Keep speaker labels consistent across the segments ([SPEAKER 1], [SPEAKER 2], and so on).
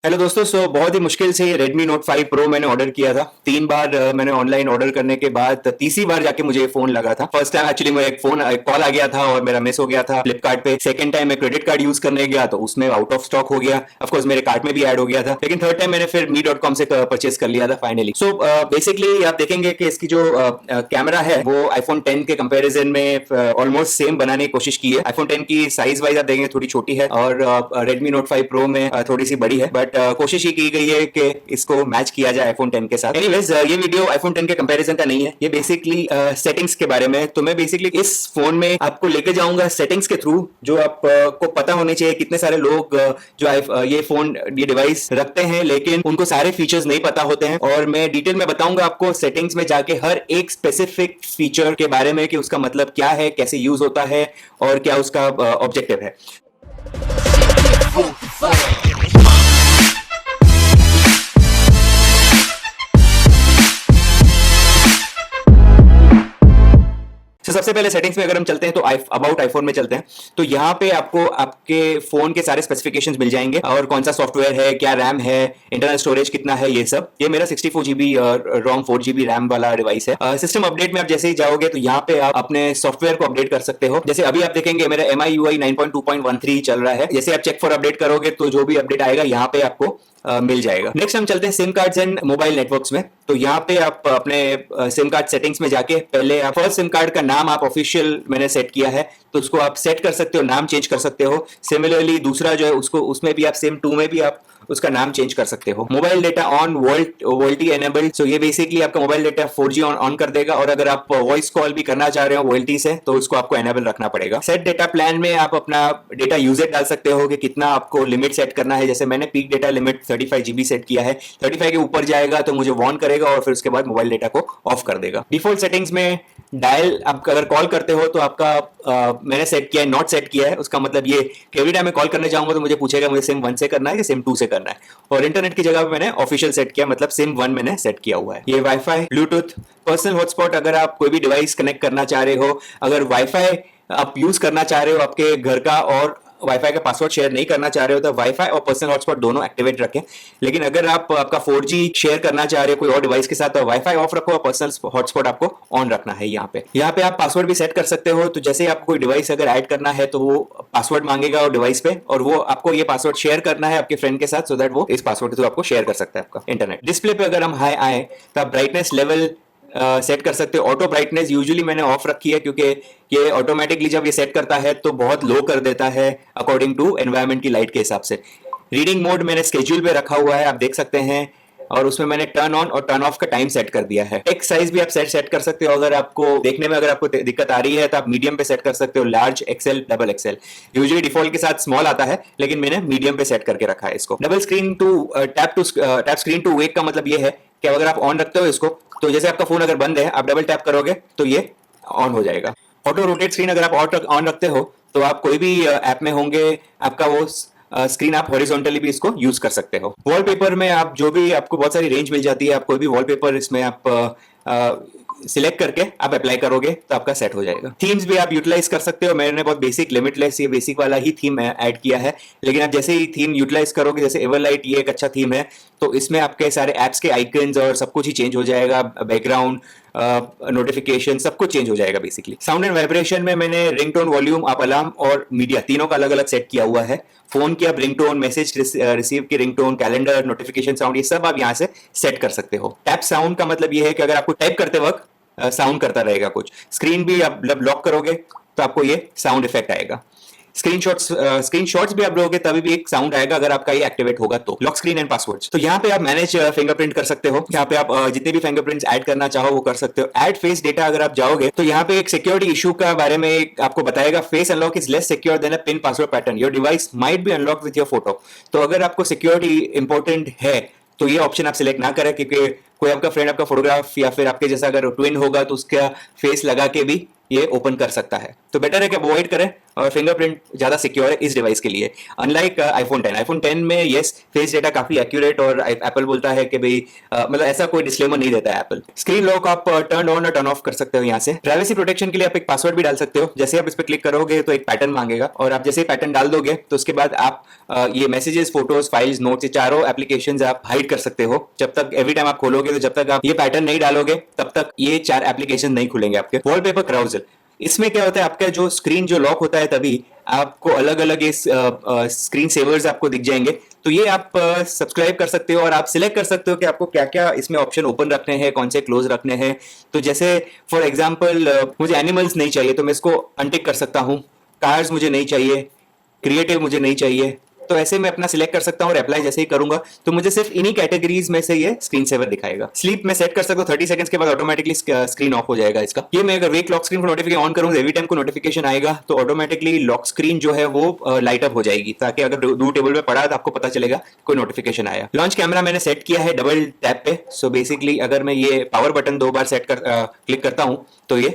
[SPEAKER 1] Hello दोस्तों, बहुत ही मुश्किल से Redmi Note 5 Pro मैंने ऑर्डर किया था। 3 बार मैंने ऑनलाइन ऑर्डर करने के बाद तीसरी बार जाके मुझे ये फोन लगा था। फर्स्ट टाइम एक्चुअली मुझे एक कॉल आ गया था और मेरा मिस हो गया था फ्लिपकार्ट पे। सेकंड टाइम मैं क्रेडिट कार्ड यूज करने गया तो उसमें आउट ऑफ स्टॉक हो गया। ऑफ कोर्स मेरे कार्ड में भी ऐड हो गया था, लेकिन थर्ड टाइम मैंने फिर me.com से परचेस कर लिया था फाइनली। सो बेसिकली आप देखेंगे कि इसकी जो कैमरा है वो iPhone 10 के कंपेरिजन में ऑलमोस्ट सेम बनाने की कोशिश की है। iPhone 10 की साइज वाइज आप देखेंगे थोड़ी छोटी है और Redmi Note 5 Pro में थोड़ी सी बड़ी है, बट कोशिश ये की गई है कि इसको मैच किया जाए iPhone 10 के साथ। एनीवेज, ये वीडियो iPhone 10 के कंपैरिजन का नहीं है, ये बेसिकली सेटिंग्स के बारे में। तो मैं बेसिकली इस फोन में आपको लेके जाऊंगा सेटिंग्स के थ्रू, जो आपको पता होने चाहिए। कितने सारे लोग जो ये डिवाइस रखते हैं लेकिन उनको सारे फीचर्स नहीं पता होते हैं, और मैं डिटेल में बताऊंगा आपको सेटिंग्स में जाके हर एक स्पेसिफिक फीचर के बारे में कि उसका मतलब क्या है, कैसे यूज होता है और क्या उसका ऑब्जेक्टिव है। तो सबसे पहले सेटिंग्स में अगर हम चलते हैं तो अबाउट आईफोन में चलते हैं। तो यहाँ पे आपको आपके फोन के सारे स्पेसिफिकेशंस मिल जाएंगे, और कौन सा सॉफ्टवेयर है, क्या रैम है, इंटरनल स्टोरेज कितना है, ये सब। ये मेरा 64 GB रोम 4 GB रैम वाला डिवाइस है। सिस्टम अपडेट में आप जैसे ही जाओगे तो यहाँ पे आप अपने सॉफ्टवेयर को अपडेट कर सकते हो। जैसे अभी आप देखेंगे मेरा MIUI 9.2.13 चल रहा है। जैसे आप चेक फॉर अपडेट करोगे तो जो भी अपडेट आएगा यहाँ पे आपको मिल जाएगा। नेक्स्ट हम चलते हैं SIM cards and mobile networks में। तो यहाँ पे आप अपने सिम कार्ड सेटिंग्स में जाके पहले आप फर्स्ट सिम कार्ड का नाम आप ऑफिशियल मैंने सेट किया है तो उसको आप सेट कर सकते हो, नाम चेंज कर सकते हो। सिमिलरली दूसरा जो है उसको उसमें भी आप सिम 2 में भी आप उसका नाम चेंज कर सकते हो। Mobile data on VoLTE enabled. So ये बेसिकली आपका मोबाइल डेटा 4G ऑन कर देगा, और अगर आप वॉइस कॉल भी करना चाह रहे हो वोल्टी से तो उसको आपको एनेबल रखना पड़ेगा। सेट डेटा प्लान में आप अपना डेटा यूजेज डाल सकते हो कि कितना आपको लिमिट सेट करना है। जैसे मैंने peak data limit 35 GB set किया है। 35 के ऊपर जाएगा तो मुझे वार्न करेगा और फिर उसके बाद मोबाइल डेटा को ऑफ कर देगा। डिफॉल्ट सेटिंग्स में डायल आप अगर कॉल करते हो तो आपका मैंने सेट किया है, नॉट सेट किया है। उसका मतलब ये कि एवरी टाइम मैं कॉल करने जाऊंगा तो मुझे पूछेगा मुझे सिम 1 से करना है कि सिम 2 से करना है। और इंटरनेट की जगह पे मैंने ऑफिशियल सेट किया, मतलब सिम 1 मैंने सेट किया हुआ है। ये वाईफाई, ब्लूटूथ, पर्सनल हॉटस्पॉट। अगर आप कोई भी डिवाइस कनेक्ट करना चाह रहे हो, अगर वाईफाई आप यूज करना चाह रहे हो आपके घर का और वाईफाई का पासवर्ड शेयर नहीं करना चाह रहे हो तो वाईफाई और पर्सनल हॉटस्पॉट दोनों एक्टिवेट रखें। लेकिन अगर आप आपका 4G शेयर करना चाह रहे हो कोई और डिवाइस के साथ तो वाईफाई ऑफ रखो और पर्सनल हॉटस्पॉट आपको ऑन रखना है। यहाँ पे आप पासवर्ड भी सेट कर सकते हो। तो जैसे आपको कोई डिवाइस अगर ऐड करना है तो वो पासवर्ड मांगेगा और डिवाइस पे, और वो आपको ये पासवर्ड शेयर करना है आपके फ्रेंड के साथ, सो दैट वो इस पासवर्ड के थ्रू आपको शेयर कर सकता है आपका इंटरनेट। डिस्प्ले पे अगर हम हाई आए तो आप ब्राइटनेस लेवल सेट कर सकते हो। ऑटो ब्राइटनेस यूजुअली मैंने ऑफ रखी है क्योंकि ये ऑटोमेटिकली जब ये सेट करता है तो बहुत लो कर देता है अकॉर्डिंग टू एनवायरनमेंट की लाइट के हिसाब से। रीडिंग मोड मैंने स्केड्यूल पे रखा हुआ है, आप देख सकते हैं, और उसमें मैंने टर्न ऑन और टर्न ऑफ का टाइम सेट कर दिया है। टेक्स्ट साइज भी आप सेट कर सकते हो। अगर आपको देखने में अगर आपको दिक्कत आ रही है तो आप मीडियम पे सेट कर सकते हो, large, XL, double XL. Usually default के साथ स्मॉल आता है लेकिन मैंने मीडियम पे सेट करके रखा है इसको। Double screen to tap screen to wake का मतलब ये है कि अगर आप ऑन रखते हो इसको तो जैसे आपका फोन अगर बंद है आप डबल टैप करोगे तो ये ऑन हो जाएगा। ऑटो रोटेट स्क्रीन अगर आप ऑन रखते हो तो आप कोई भी ऐप में होंगे आपका वो स्क्रीन आप हॉरिजॉन्टली भी इसको यूज कर सकते हो। वॉलपेपर में आप जो भी आपको बहुत सारी रेंज मिल जाती है, आप कोई भी वॉलपेपर इसमें आप सिलेक्ट करके आप अप्लाई करोगे तो आपका सेट हो जाएगा। थीम्स भी आप यूटिलाइज कर सकते हो। मैंने बहुत बेसिक लिमिटलेस ये बेसिक वाला ही थीम ऐड किया है, लेकिन आप जैसे ही थीम यूटिलाइज करोगे, जैसे एवरलाइट ये एक अच्छा थीम है, तो इसमें आपके सारे एप्स के आइकन्स और सब कुछ ही चेंज हो जाएगा। बैकग्राउंड, नोटिफिकेशन सब कुछ चेंज हो जाएगा बेसिकली। साउंड एंड वाइब्रेशन में मैंने रिंगटोन, वॉल्यूम, आप अलार्म और मीडिया तीनों का अलग अलग सेट किया हुआ है। फोन की आप रिंगटोन, मैसेज रिसीव की रिंगटोन, कैलेंडर, नोटिफिकेशन साउंड, ये सब आप यहाँ से सेट कर सकते हो। टैप साउंड का मतलब ये है कि अगर आपको टाइप करते वक्त साउंड करता रहेगा कुछ, स्क्रीन भी आप जब लॉक करोगे तो आपको ये साउंड इफेक्ट आएगा। स्क्रीनशॉट्स भी आप लोगे तभी भी एक साउंड आएगा अगर आपका ये एक्टिवेट होगा तो। लॉक स्क्रीन एंड पासवर्ड्स, तो यहाँ पे आप मैनेज फिंगरप्रिंट कर सकते हो। यहाँ पे आप जितने भी फिंगरप्रिंट्स ऐड करना चाहो वो कर सकते हो। ऐड फेस डेटा अगर आप जाओगे तो यहाँ पे एक सिक्योरिटी इशू का बारे में आपको बताएगा। Face unlock is less secure than a PIN password pattern, your device might be unlock with your photo. तो अगर आपको सिक्योरिटी इंपॉर्टेंट है तो ये ऑप्शन आप सिलेक्ट ना करें, क्योंकि कोई आपका फ्रेंड आपका फोटोग्राफ या फिर आपके जैसा अगर ट्विन होगा तो उसका फेस लगा के भी ये ओपन कर सकता है। तो बेटर है कि अवॉइड करें और फिंगरप्रिंट ज़्यादा सिक्योर है इस डिवाइस के लिए, अनलाइक आईफोन 10 में येस फेस डेटा काफ़ी एक्यूरेट और एप्पल बोलता है कि भाई मतलब ऐसा कोई डिस्क्लेमर नहीं देता है एप्पल। स्क्रीन लॉक आप टर्न ऑन और टर्न ऑफ कर सकते हो यहाँ से। प्राइवेसी प्रोटेक्शन के लिए आप एक पासवर्ड भी डाल सकते हो। जैसे आप इस पर क्लिक करोगे तो एक पैटर्न मांगेगा और आप जैसे ही पैटर्न डाल दोगे तो उसके बाद आप ये मैसेजेस, फोटोज, फाइल्स, नोट्स, ये चारों एप्लीकेशंस आप हाइड कर सकते हो। जब तक एवरी टाइम आप खोलोगे तो जब तक आप ये पैटर्न नहीं डालोगे तब तक ये 4 एप्लीकेशन नहीं खुलेंगे आपके। वॉलपेपर क्राउजल, इसमें क्या होता है आपका जो स्क्रीन जो लॉक होता है तभी आपको अलग अलग ये स्क्रीन सेवर्स आपको दिख जाएंगे। तो ये आप सब्सक्राइब कर सकते हो और आप सिलेक्ट कर सकते हो कि आपको क्या क्या इसमें ऑप्शन ओपन रखने हैं, कौन से क्लोज रखने हैं। तो जैसे फॉर एग्जांपल मुझे एनिमल्स नहीं चाहिए तो मैं इसको अनटिक कर सकता हूँ। कार्स मुझे नहीं चाहिए, क्रिएटिव मुझे नहीं चाहिए, तो ऐसे मैं अपना सिलेक्ट कर सकता हूँ और अप्लाई जैसे ही करूंगा तो मुझे सिर्फ इन्हीं कैटेगरीज में से ये स्क्रीन सेवर दिखाएगा। स्लीप में सेट कर सकता हूँ, 30 सेकंड्स के बाद ऑटोमेटिकली स्क्रीन ऑफ हो जाएगा इसका। ये मैं अगर वेक लॉक स्क्रीन को नोटिफिकेशन ऑन करूँ, एवरी टाइम को नोटिफिकेशन आएगा तो ऑटोमेटिकली लॉक स्क्रीन जो है वो लाइट अप हो जाएगी, ताकि अगर दूर टेबल पे पड़ा तो आपको पता चलेगा कोई नोटिफिकेशन आया। लॉन्च कैमरा मैंने सेट किया है डबल टैप पे। सो बेसिकली अगर मैं ये पावर बटन 2 बार क्लिक करता हूँ तो ये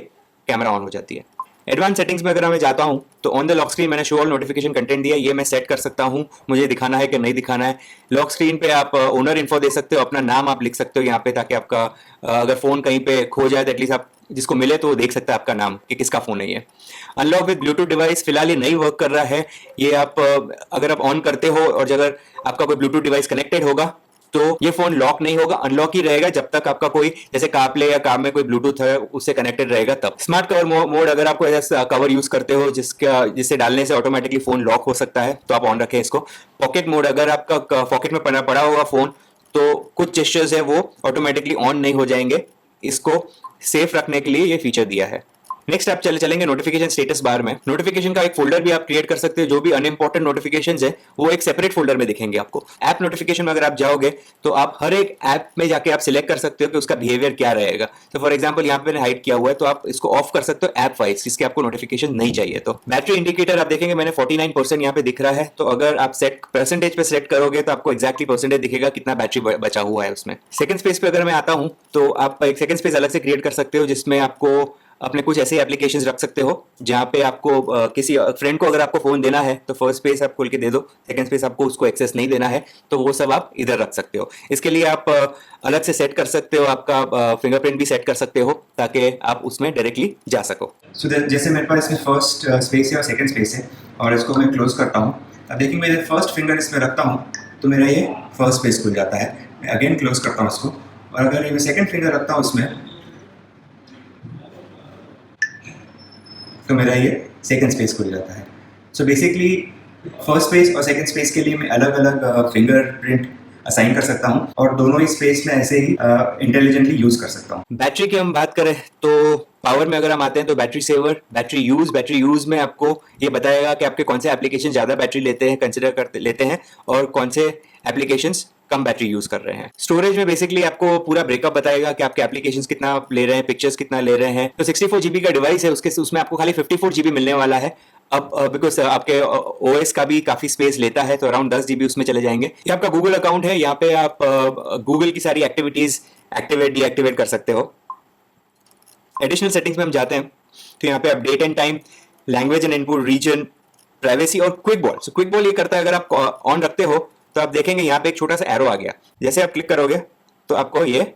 [SPEAKER 1] कैमरा ऑन हो जाती है। एडवांस सेटिंग्स में अगर मैं जाता हूं तो ऑन द लॉक स्क्रीन मैंने शो ऑल नोटिफिकेशन कंटेंट दिया, ये मैं सेट कर सकता हूं मुझे दिखाना है कि नहीं दिखाना है। लॉक स्क्रीन पे आप ओनर इन्फो दे सकते हो, अपना नाम आप लिख सकते हो यहाँ पे, ताकि आपका अगर फोन कहीं पे खो जाए तो एटलीस्ट आप जिसको मिले तो वो देख सकता है आपका नाम कि किसका फोन है ये। अनलॉक विद ब्लूटूथ डिवाइस, फिलहाल ये नहीं वर्क कर रहा है। ये आप अगर आप ऑन करते हो और अगर आपका कोई ब्लूटूथ डिवाइस कनेक्टेड होगा तो ये फोन लॉक नहीं होगा, अनलॉक ही रहेगा जब तक आपका कोई जैसे कारप्ले या कार में कोई ब्लूटूथ है उससे कनेक्टेड रहेगा तब। स्मार्ट कवर मोड, अगर आपको ऐसा कवर यूज करते हो जिससे डालने से ऑटोमेटिकली फोन लॉक हो सकता है तो आप ऑन रखें इसको। पॉकेट मोड, अगर आपका पॉकेट में पड़ा होगा फोन तो कुछ जेस्चर्स है वो ऑटोमेटिकली ऑन नहीं हो जाएंगे, इसको सेफ रखने के लिए ये फीचर दिया है। नेक्स्ट आप चलेंगे नोटिफिकेशन स्टेटस बार में। नोटिफिकेशन का एक फोल्डर भी आप क्रिएट कर सकते हो, जो भी अनइंपॉर्टेंट नोटिफिकेशंस है वो एक सेपरेट फोल्डर में दिखेंगे आपको। ऐप नोटिफिकेशन में अगर आप जाओगे तो आप हर एक ऐप में जाके आप सिलेक्ट कर सकते हो कि उसका बिहेवियर क्या रहेगा। तो फॉर एग्जांपल यहाँ पे मैंने हाइड किया हुआ है तो आप इसको ऑफ कर सकते हो ऐप वाइज, जिसके आपको नोटिफिकेशन नहीं चाहिए। तो बैटरी इंडिकेटर आप देखेंगे मैंने 49% यहाँ पे दिख रहा है, तो अगर आप सेट परसेंटेज पे सेट करोगे तो आपको एक्जैक्टली परसेंटेज दिखेगा कितना बैटरी बचा हुआ है उसमें। सेकंड स्पेस पे अगर मैं आता हूँ तो आप एक सेकंड स्पेस अलग से क्रिएट कर सकते हो, जिसमें आपको अपने कुछ ऐसे एप्लीकेशंस रख सकते हो जहाँ पे आपको किसी फ्रेंड को अगर आपको फोन देना है तो फर्स्ट स्पेस आप खोल के दे दो, सेकंड स्पेस आपको उसको एक्सेस नहीं देना है तो वो सब आप इधर रख सकते हो। इसके लिए आप अलग से सेट कर सकते हो, आपका फिंगरप्रिंट भी सेट कर सकते हो ताकि आप उसमें डायरेक्टली जा सको।
[SPEAKER 2] सो जैसे मेरे पास इसमें फर्स्ट स्पेस है और सेकंड स्पेस है और इसको मैं क्लोज करता हूँ। अब देखिए मैं फर्स्ट फिंगर इसमें रखता हूँ तो मेरा ये फर्स्ट स्पेस खुल जाता है। मैं अगेन क्लोज करता हूँ इसको और अगर मैं सेकंड फिंगर रखता हूँ उसमें तो मेरा ये सेकंड स्पेस खुल जाता है। सो बेसिकली फर्स्ट स्पेस और सेकंड स्पेस के लिए मैं अलग अलग फिंगरप्रिंट असाइन कर सकता हूँ और दोनों ही स्पेस में ऐसे ही इंटेलिजेंटली यूज कर सकता हूँ।
[SPEAKER 1] बैटरी की हम बात करें तो पावर में अगर हम आते हैं तो बैटरी सेवर, बैटरी यूज में आपको ये बताएगा कि आपके कौन से एप्लीकेशन ज़्यादा बैटरी लेते हैं, लेते हैं और कौन से एप्लीकेशंस कम बैटरी यूज कर रहे हैं। स्टोरेज में बेसिकली आपको पूरा ब्रेकअप बताएगा कि आपके एप्लीकेशंस कितना ले रहे हैं, पिक्चर्स कितना ले रहे हैं। तो 64 जीबी का डिवाइस है उसमें आपको खाली 54 जीबी मिलने वाला है। अब बिकॉज आपके ओएस का भी काफी स्पेस लेता है तो अराउंड 10 जीबी उसमें चले जाएंगे। ये आपका गूगल अकाउंट है, यहाँ पे आप गूगल की सारी एक्टिविटीज एक्टिवेट डीएक्टिवेट कर सकते हो। एडिशनल सेटिंग्स में हम जाते हैं तो यहाँ पे आप date and time, language and input, region, privacy और quick ball. So quick ball ये करता है अगर आप ऑन रखते हो तो आप देखेंगे यहाँ पे एक छोटा सा एरो आ गया, जैसे आप क्लिक करोगे तो आपको ये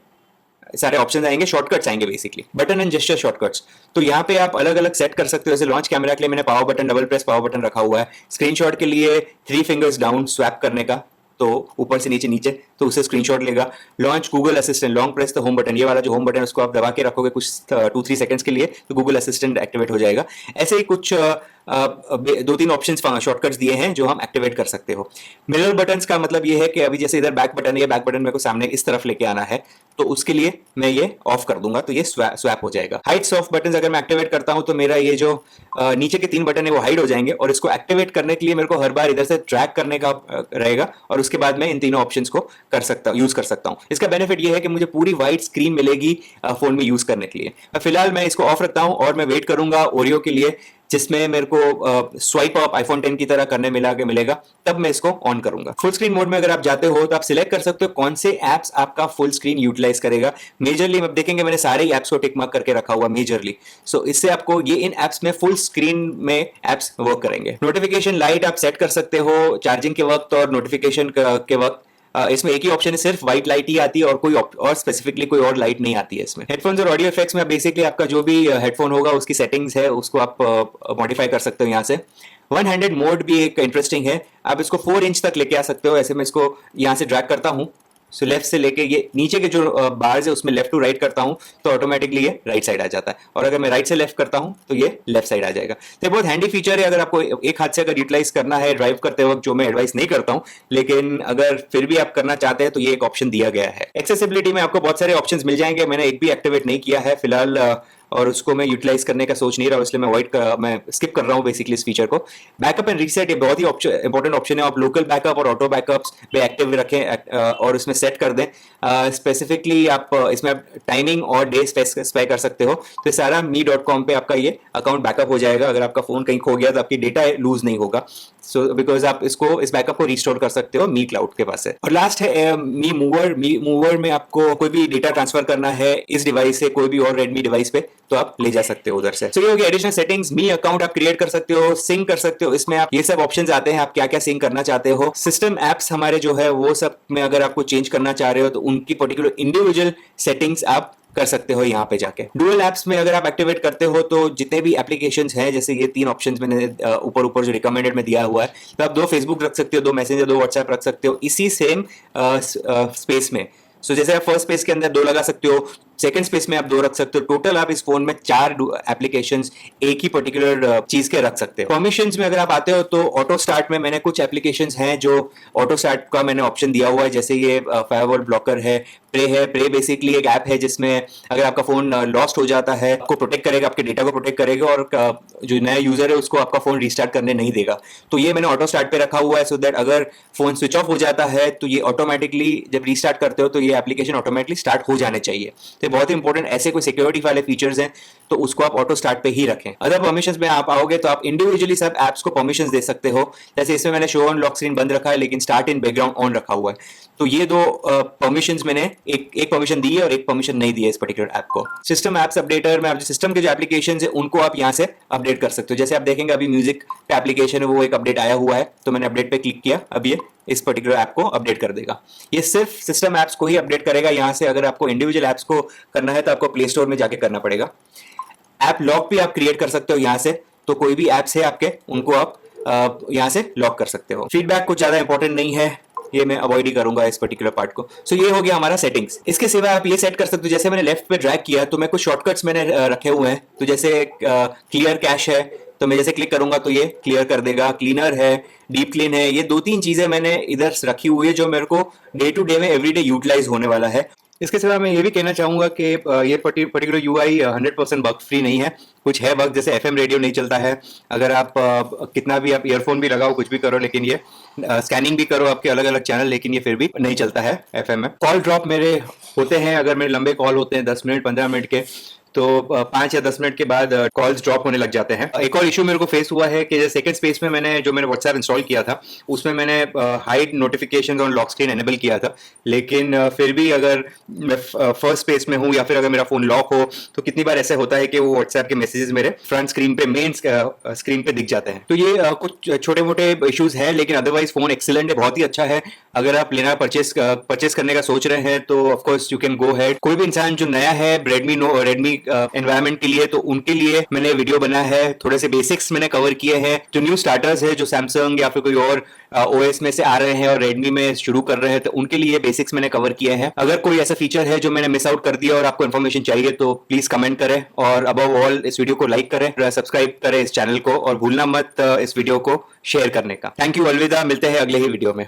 [SPEAKER 1] सारे ऑप्शंस आएंगे, शॉर्टकट्स आएंगे basically, button and gesture shortcuts. तो यहाँ पे आप अलग अलग सेट कर सकते हो। जैसे लॉन्च कैमरा के लिए मैंने power button, double press power button रखा हुआ है। स्क्रीनशॉट के लिए 3 फिंगर्स डाउन स्वैप करने का, तो ऊपर से नीचे नीचे तो उससे स्क्रीनशॉट लेगा। Launch Google assistant, long press the home button, ये वाला जो होम बटन है उसको आप दबा के रखोगे कुछ 2-3 सेकंड्स के लिए तो गूगल असिस्टेंट एक्टिवेट हो जाएगा। ऐसे ही कुछ 2-3 ऑप्शंस शॉर्टकट्स दिए हैं जो हम एक्टिवेट कर सकते हो। मिरर बटन्स का मतलब ये है कि अभी जैसे इधर बैक बटन है, ये बैक बटन मेरे को सामने इस तरफ लेके आना है तो उसके लिए मैं ये ऑफ कर दूंगा तो ये स्वैप हो जाएगा। हाइड सॉफ्ट बटन अगर मैं एक्टिवेट करता हूं तो मेरा ये जो नीचे के 3 बटन है वो हाइड हो जाएंगे और इसको एक्टिवेट करने के लिए मेरे को हर बार इधर से ट्रैक करने का रहेगा और उसके बाद मैं इन तीनों ऑप्शंस को यूज कर सकता हूं। इसका बेनिफिट ये है कि मुझे पूरी वाइड स्क्रीन मिलेगी फोन में यूज करने के लिए। फिलहाल मैं इसको ऑफ रखता हूं और मैं वेट करूंगा ओरियो के लिए जिसमें मेरे को स्वाइप अप आईफोन 10 की तरह करने मिलेगा, तब मैं इसको ऑन करूंगा। फुल स्क्रीन मोड में अगर आप जाते हो तो आप सिलेक्ट कर सकते हो कौन से एप्स आपका फुल स्क्रीन यूटिलाइज करेगा। मेजरली आप देखेंगे मैंने सारे ही एप्स को टिक मार्क करके रखा हुआ मेजरली, सो इससे आपको ये इन एप्स में फुल स्क्रीन में एप्स वर्क करेंगे। नोटिफिकेशन लाइट आप सेट कर सकते हो चार्जिंग के वक्त और नोटिफिकेशन के वक्त। इसमें एक ही ऑप्शन है, सिर्फ व्हाइट लाइट ही आती है और कोई और स्पेसिफिकली कोई और लाइट नहीं आती है इसमें। हेडफोन्स और ऑडियो इफेक्ट्स में बेसिकली आपका जो भी हेडफोन होगा उसकी सेटिंग्स है उसको आप मॉडिफाई कर सकते हो यहाँ से। वन हैंडेड मोड भी एक इंटरेस्टिंग है, आप इसको 4 इंच तक लेके आ सकते हो। ऐसे मैं इसको यहाँ से ड्रैग करता हूँ, सो लेफ्ट से लेके ये नीचे के जो बार्स है उसमें लेफ्ट टू राइट करता हूं तो ऑटोमेटिकली ये राइट साइड आ जाता है, और अगर मैं राइट से लेफ्ट करता हूं तो ये लेफ्ट साइड आ जाएगा। तो बहुत हैंडी फीचर है अगर आपको एक हाथ से अगर यूटिलाइज करना है ड्राइव करते वक्त, जो मैं एडवाइस नहीं करता हूं, लेकिन अगर फिर भी आप करना चाहते हैं तो ये एक ऑप्शन दिया गया है। एक्सेसिबिलिटी में आपको बहुत सारे ऑप्शंस मिल जाएंगे, मैंने एक भी एक्टिवेट नहीं किया है फिलहाल और उसको मैं यूटिलाइज करने का सोच नहीं रहा हूं, इसलिए मैं स्किप कर रहा हूं बेसिकली इस फीचर को। बैकअप एंड रीसेट ये बहुत ही इंपॉर्टेंट ऑप्शन है, आप लोकल बैकअप और ऑटो बैकअप्स पे एक्टिव रखें और उसमें सेट कर दें। स्पेसिफिकली आप इसमें टाइमिंग और डे स्पेसिफाई कर सकते हो, तो सारा me.com पे आपका ये अकाउंट बैकअप हो जाएगा। अगर आपका फोन कहीं खो गया तो आपकी डेटा लूज नहीं होगा, सो बिकॉज आप इस बैकअप को रिस्टोर कर सकते हो मी क्लाउड के पास है। और लास्ट है मी मूवर में आपको कोई भी डेटा ट्रांसफर करना है इस डिवाइस से कोई भी और रेडमी डिवाइस पे तो आप ले जा सकते हो उधर से। तो ये हो गया एडिशनल सेटिंग्स। मी अकाउंट आप क्रिएट कर सकते हो, सिंक कर सकते हो, इसमें आप ये सब ऑप्शंस आते हैं आप क्या क्या सिंक करना चाहते हो। सिस्टम एप्स हमारे जो है वो सब में अगर आपको चेंज करना चाह रहे हो तो उनकी पर्टिकुलर इंडिविजुअल सेटिंग्स आप कर सकते हो यहाँ पे जाके। डुअल एप्स में अगर आप एक्टिवेट करते हो तो जितने भी एप्लीकेशंस हैं, जैसे ये 3 ऑप्शंस मैंने ऊपर जो रिकमेंडेड में दिया हुआ है, तो आप 2 फेसबुक रख सकते हो, 2 मैसेंजर, 2 व्हाट्सएप रख सकते हो इसी सेम स्पेस में। सो जैसे आप फर्स्ट स्पेस के अंदर 2 लगा सकते हो, सेकंड स्पेस में आप 2 रख सकते हो, टोटल आप इस फोन में 4 एप्लीकेशंस एक ही पर्टिकुलर चीज के रख सकते हो। परमिशंस में अगर आप आते हो तो ऑटो स्टार्ट में मैंने कुछ एप्लीकेशंस हैं जो ऑटो स्टार्ट का मैंने ऑप्शन दिया हुआ है, जैसे ये फायरवॉल ब्लॉकर है, प्रे बेसिकली एक ऐप है जिसमें अगर आपका फोन लॉस्ट हो जाता है आपको प्रोटेक्ट करेगा, आपके डेटा को प्रोटेक्ट करेगा और जो नया यूजर है उसको आपका फोन रिस्टार्ट करने नहीं देगा। तो ये मैंने ऑटो स्टार्ट पे रखा हुआ है, सो दैट अगर फोन स्विच ऑफ हो जाता है तो ये ऑटोमेटिकली जब रिस्टार्ट करते हो तो ये एप्लीकेशन ऑटोमेटिकली स्टार्ट हो जाने चाहिए। तो बहुत इंपॉर्टेंट, ऐसे कोई सिक्योरिटी वाले फीचर्स हैं तो उसको आप ऑटो स्टार्ट पे ही रखें। अदर परमिशंस में आप आओगे तो आप इंडिविजुअली सब एप्स को परमिशंस दे सकते हो, जैसे इसमें मैंने शो ऑन लॉक स्क्रीन बंद रखा है लेकिन स्टार्ट इन बैकग्राउंड ऑन रखा हुआ है। तो ये 2 परमिशंस मैंने एक परमिशन दी है और एक परमिशन नहीं दी है इस पर्टिकुलर ऐप को। सिस्टम एप्स अपडेटर में आप सिस्टम के जो एप्लीकेशंस है उनको आप यहाँ से अपडेट कर सकते हो। जैसे आप देखेंगे अभी म्यूजिक पे एप्लीकेशन है वो एक अपडेट आया हुआ है, तो मैंने अपडेट पे क्लिक किया, अब ये इस पर्टिकुलर ऐप को अपडेट कर देगा। ये सिर्फ सिस्टम ऐप्स को ही अपडेट करेगा यहाँ से। अगर आपको इंडिविजुअल ऐप्स को करना है तो आपको प्ले स्टोर में जाके करना पड़ेगा। ऐप लॉक भी आप क्रिएट कर सकते हो यहाँ से, तो कोई भी ऐप्स है आपके उनको आप यहाँ से लॉक कर सकते हो। फीडबैक कुछ ज्यादा इंपॉर्टेंट नहीं है, ये मैं अवॉइड ही करूंगा इस पर्टिकुलर पार्ट को। सो ये हो गया हमारा सेटिंग्स। इसके सिवा आप ये सेट कर सकते हो, जैसे मैंने लेफ्ट पे ड्रैग किया तो मैं कुछ शॉर्टकट्स मैंने रखे हुए हैं, तो जैसे क्लियर कैश है तो मैं जैसे क्लिक करूंगा तो ये क्लियर कर देगा, क्लीनर है, डीप क्लीन है, ये 2-3 चीजें मैंने इधर रखी हुई है जो मेरे को डे टू डे में एवरीडे यूटिलाइज होने वाला है। इसके सिवा मैं ये भी कहना चाहूंगा कि ये पर्टिकुलर यूआई 100% बग फ्री नहीं है, कुछ है बग, जैसे एफएम रेडियो नहीं चलता है। अगर आप कितना भी आप ईयरफोन भी लगाओ कुछ भी करो, लेकिन ये स्कैनिंग भी करो आपके अलग अलग चैनल, लेकिन ये फिर भी नहीं चलता है एफएम में। कॉल ड्रॉप मेरे होते हैं, अगर मेरे लंबे कॉल होते हैं 10 मिनट 15 मिनट के, तो 5 या 10 मिनट के बाद कॉल्स ड्रॉप होने लग जाते हैं। एक और इशू मेरे को फेस हुआ है कि सेकंड स्पेस में मैंने व्हाट्सएप इंस्टॉल किया था उसमें मैंने hide notifications on lock screen enable किया था, लेकिन फिर भी अगर मैं फर्स्ट स्पेस में हूँ या फिर अगर मेरा फोन लॉक हो तो कितनी बार ऐसे होता है कि वो व्हाट्सएप के मैसेजेस मेरे फ्रंट स्क्रीन पे मेन स्क्रीन पे दिख जाते हैं। तो ये कुछ छोटे मोटे इश्यूज हैं, लेकिन अदरवाइज फोन एक्सीलेंट है, बहुत ही अच्छा है। अगर आप लेना परचेस करने का सोच रहे हैं तो of course you can go head. कोई भी इंसान जो नया है रेडमी एनवायरमेंट के लिए, तो उनके लिए मैंने वीडियो बनाया है, थोड़े से बेसिक्स मैंने कवर किए हैं। जो न्यू स्टार्टर्स है जो सैमसंग या फिर कोई और ओएस में से आ रहे हैं और रेडमी में शुरू कर रहे हैं, तो उनके लिए बेसिक्स मैंने कवर किए हैं। अगर कोई ऐसा फीचर है जो मैंने मिस आउट कर दिया और आपको इन्फॉर्मेशन चाहिए तो प्लीज कमेंट करें, और अबव ऑल इस वीडियो को लाइक करें, सब्सक्राइब करें इस चैनल को, और भूलना मत इस वीडियो को शेयर करने का। थैंक यू, अलविदा, मिलते हैं अगले ही वीडियो में।